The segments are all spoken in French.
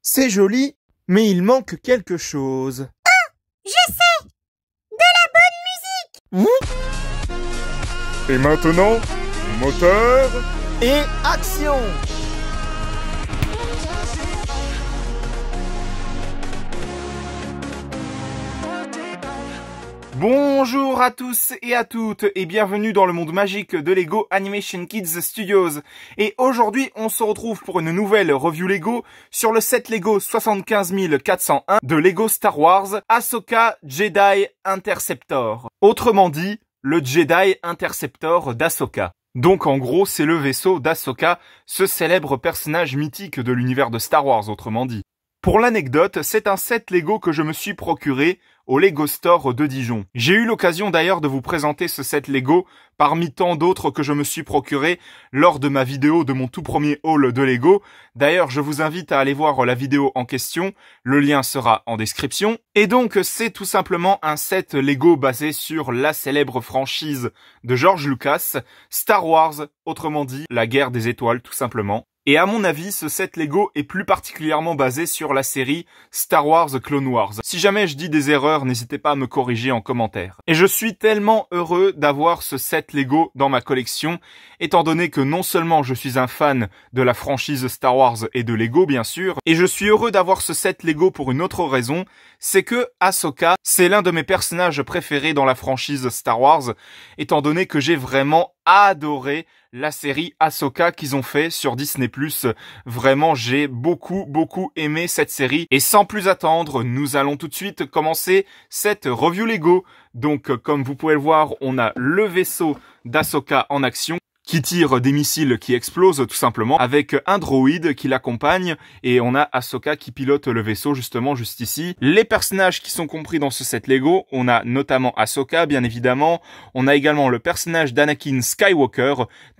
C'est joli, mais il manque quelque chose. Oh, je sais! De la bonne musique! Et maintenant, moteur Et action! Bonjour à tous et à toutes et bienvenue dans le monde magique de Lego Animation Kids Studios. Et aujourd'hui, on se retrouve pour une nouvelle review Lego sur le set Lego 75401 de Lego Star Wars Ahsoka Jedi Interceptor. Autrement dit, le Jedi Interceptor d'Ahsoka. Donc en gros, c'est le vaisseau d'Ahsoka, ce célèbre personnage mythique de l'univers de Star Wars, autrement dit. Pour l'anecdote, c'est un set Lego que je me suis procuré au Lego Store de Dijon. J'ai eu l'occasion d'ailleurs de vous présenter ce set Lego parmi tant d'autres que je me suis procuré lors de ma vidéo de mon tout premier haul de Lego. D'ailleurs, je vous invite à aller voir la vidéo en question, le lien sera en description. Et donc, c'est tout simplement un set Lego basé sur la célèbre franchise de George Lucas, Star Wars, autrement dit, la guerre des étoiles tout simplement. Et à mon avis, ce set Lego est plus particulièrement basé sur la série Star Wars Clone Wars. Si jamais je dis des erreurs, n'hésitez pas à me corriger en commentaire. Et je suis tellement heureux d'avoir ce set Lego dans ma collection, étant donné que non seulement je suis un fan de la franchise Star Wars et de Lego bien sûr, et je suis heureux d'avoir ce set Lego pour une autre raison, c'est que Ahsoka, c'est l'un de mes personnages préférés dans la franchise Star Wars, étant donné que j'ai vraiment adoré la série Ahsoka qu'ils ont fait sur Disney+. Vraiment, j'ai beaucoup aimé cette série. Et sans plus attendre, nous allons tout de suite commencer cette review Lego. Donc, comme vous pouvez le voir, on a le vaisseau d'Ahsoka en action, qui tire des missiles qui explosent tout simplement, avec un droïde qui l'accompagne, et on a Ahsoka qui pilote le vaisseau justement juste ici. Les personnages qui sont compris dans ce set Lego, on a notamment Ahsoka bien évidemment, on a également le personnage d'Anakin Skywalker,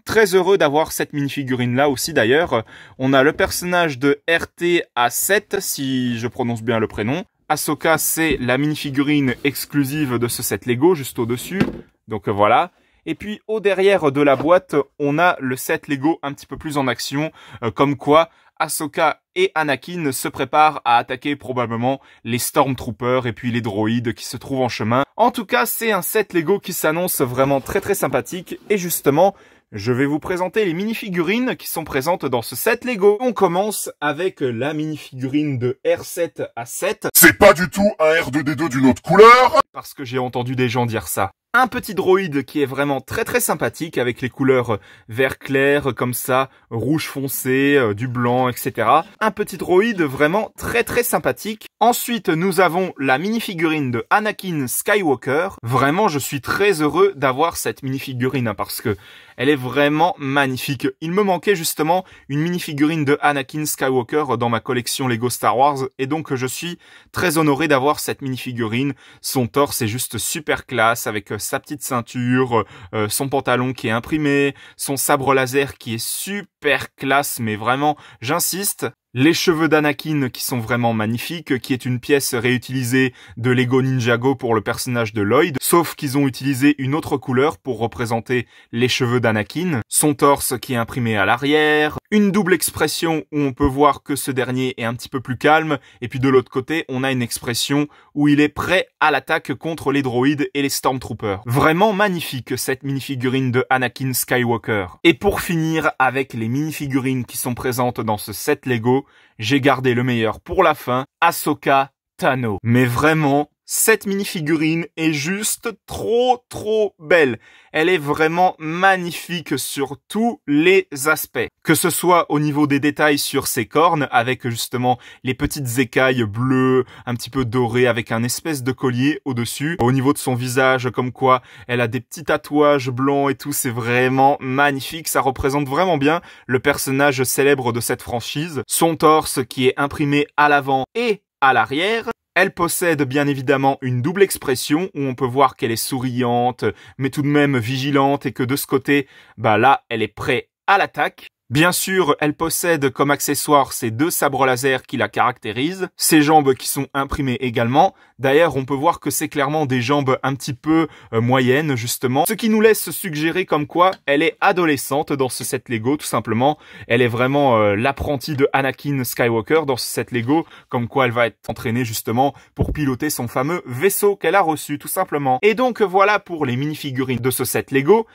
très heureux d'avoir cette minifigurine là aussi d'ailleurs, on a le personnage de RT-A7 si je prononce bien le prénom. Ahsoka c'est la minifigurine exclusive de ce set Lego juste au-dessus, donc voilà. Et puis au derrière de la boîte, on a le set Lego un petit peu plus en action, comme quoi Ahsoka et Anakin se préparent à attaquer probablement les Stormtroopers et puis les droïdes qui se trouvent en chemin. En tout cas, c'est un set Lego qui s'annonce vraiment très sympathique et justement, je vais vous présenter les minifigurines qui sont présentes dans ce set Lego. On commence avec la minifigurine de R7-A7. C'est pas du tout un R2D2 d'une autre couleur. Parce que j'ai entendu des gens dire ça. Un petit droïde qui est vraiment très sympathique avec les couleurs vert clair comme ça, rouge foncé, du blanc, etc. Un petit droïde vraiment très sympathique. Ensuite, nous avons la minifigurine de Anakin Skywalker. Vraiment, je suis très heureux d'avoir cette minifigurine parce que elle est vraiment magnifique. Il me manquait justement une minifigurine de Anakin Skywalker dans ma collection Lego Star Wars et donc je suis très honoré d'avoir cette minifigurine. Son torse est juste super classe avec sa petite ceinture, son pantalon qui est imprimé, son sabre laser qui est super classe mais vraiment, j'insiste. Les cheveux d'Anakin qui sont vraiment magnifiques, qui est une pièce réutilisée de Lego Ninjago pour le personnage de Lloyd, sauf qu'ils ont utilisé une autre couleur pour représenter les cheveux d'Anakin, son torse qui est imprimé à l'arrière, une double expression où on peut voir que ce dernier est un petit peu plus calme, et puis de l'autre côté, on a une expression où il est prêt à l'attaque contre les droïdes et les Stormtroopers. Vraiment magnifique cette minifigurine de Anakin Skywalker. Et pour finir avec les minifigurines qui sont présentes dans ce set Lego, j'ai gardé le meilleur pour la fin, Ahsoka Tano. Mais vraiment, cette minifigurine est juste trop belle. Elle est vraiment magnifique sur tous les aspects. Que ce soit au niveau des détails sur ses cornes, avec justement les petites écailles bleues, un petit peu dorées, avec un espèce de collier au-dessus. Au niveau de son visage, comme quoi elle a des petits tatouages blancs et tout, c'est vraiment magnifique. Ça représente vraiment bien le personnage célèbre de cette franchise. Son torse qui est imprimé à l'avant et à l'arrière. Elle possède bien évidemment une double expression où on peut voir qu'elle est souriante, mais tout de même vigilante et que de ce côté, bah là, elle est prête à l'attaque. Bien sûr, elle possède comme accessoire ses 2 sabres laser qui la caractérisent, ses jambes qui sont imprimées également. D'ailleurs, on peut voir que c'est clairement des jambes un petit peu moyennes, justement. Ce qui nous laisse suggérer comme quoi elle est adolescente dans ce set Lego, tout simplement. Elle est vraiment l'apprentie de Anakin Skywalker dans ce set Lego, comme quoi elle va être entraînée justement pour piloter son fameux vaisseau qu'elle a reçu, tout simplement. Et donc voilà pour les mini-figurines de ce set Lego.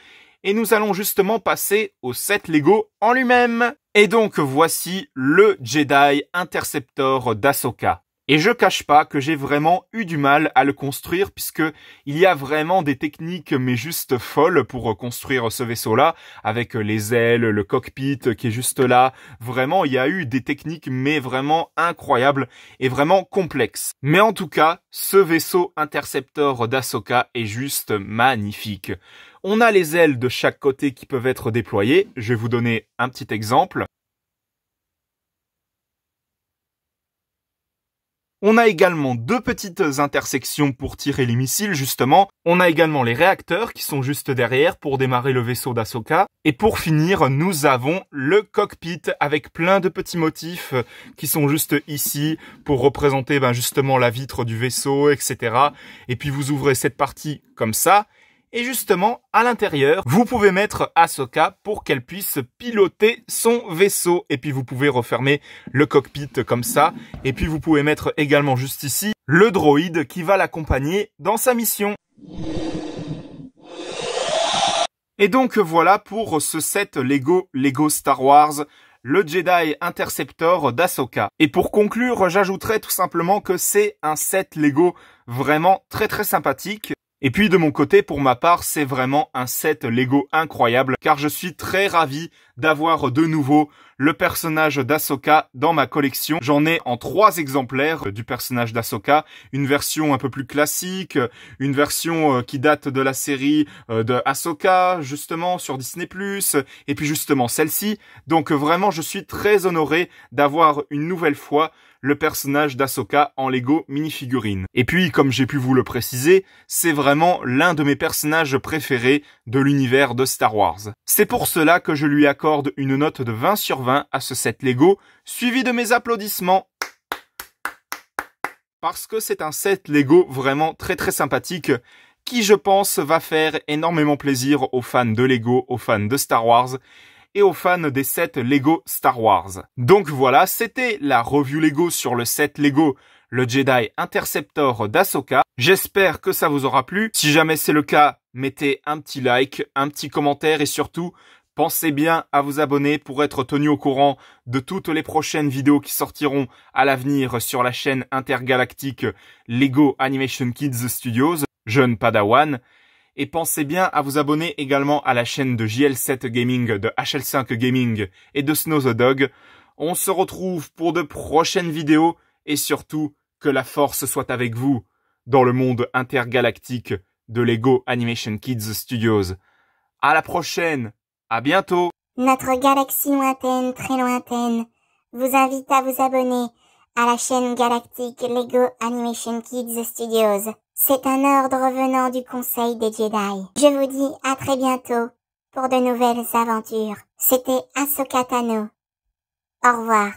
Et nous allons justement passer au set Lego en lui-même. Et donc voici le Jedi Interceptor d'Ahsoka. Et je cache pas que j'ai vraiment eu du mal à le construire puisque il y a vraiment des techniques mais juste folles pour construire ce vaisseau-là avec les ailes, le cockpit qui est juste là. Vraiment, il y a eu des techniques mais vraiment incroyables et vraiment complexes. Mais en tout cas, ce vaisseau Interceptor d'Ahsoka est juste magnifique. On a les ailes de chaque côté qui peuvent être déployées. Je vais vous donner un petit exemple. On a également 2 petites intersections pour tirer les missiles, justement. On a également les réacteurs qui sont juste derrière pour démarrer le vaisseau d'Ahsoka. Et pour finir, nous avons le cockpit avec plein de petits motifs qui sont juste ici pour représenter justement la vitre du vaisseau, etc. Et puis vous ouvrez cette partie comme ça. Et justement, à l'intérieur, vous pouvez mettre Ahsoka pour qu'elle puisse piloter son vaisseau. Et puis vous pouvez refermer le cockpit comme ça. Et puis vous pouvez mettre également juste ici le droïde qui va l'accompagner dans sa mission. Et donc voilà pour ce set Lego Star Wars, le Jedi Interceptor d'Ahsoka. Et pour conclure, j'ajouterai tout simplement que c'est un set Lego vraiment très très sympathique. Et puis de mon côté, pour ma part, c'est vraiment un set Lego incroyable car je suis très ravi d'avoir de nouveau le personnage d'Ahsoka dans ma collection. J'en ai en 3 exemplaires du personnage d'Ahsoka, une version un peu plus classique, une version qui date de la série de Ahsoka, justement sur Disney+, et puis justement celle-ci. Donc vraiment, je suis très honoré d'avoir une nouvelle fois le personnage d'Ahsoka en Lego minifigurine. Et puis, comme j'ai pu vous le préciser, c'est vraiment l'un de mes personnages préférés de l'univers de Star Wars. C'est pour cela que je lui accorde une note de 20 sur 20 à ce set Lego, suivi de mes applaudissements. Parce que c'est un set Lego vraiment très très sympathique, qui je pense va faire énormément plaisir aux fans de Lego, aux fans de Star Wars, et aux fans des sets Lego Star Wars. Donc voilà, c'était la review Lego sur le set Lego, le Jedi Interceptor d'Ahsoka. J'espère que ça vous aura plu. Si jamais c'est le cas, mettez un petit like, un petit commentaire et surtout, pensez bien à vous abonner pour être tenu au courant de toutes les prochaines vidéos qui sortiront à l'avenir sur la chaîne intergalactique Lego Animation Kids Studios, jeune Padawan. Et pensez bien à vous abonner également à la chaîne de JL7 Gaming, de HL5 Gaming et de Snow the Dog. On se retrouve pour de prochaines vidéos et surtout que la force soit avec vous dans le monde intergalactique de Lego Animation Kids Studios. À la prochaine, à bientôt. Notre galaxie lointaine, très lointaine, vous invite à vous abonner à la chaîne galactique Lego Animation Kids Studios. C'est un ordre venant du Conseil des Jedi. Je vous dis à très bientôt pour de nouvelles aventures. C'était Ahsoka Tano. Au revoir.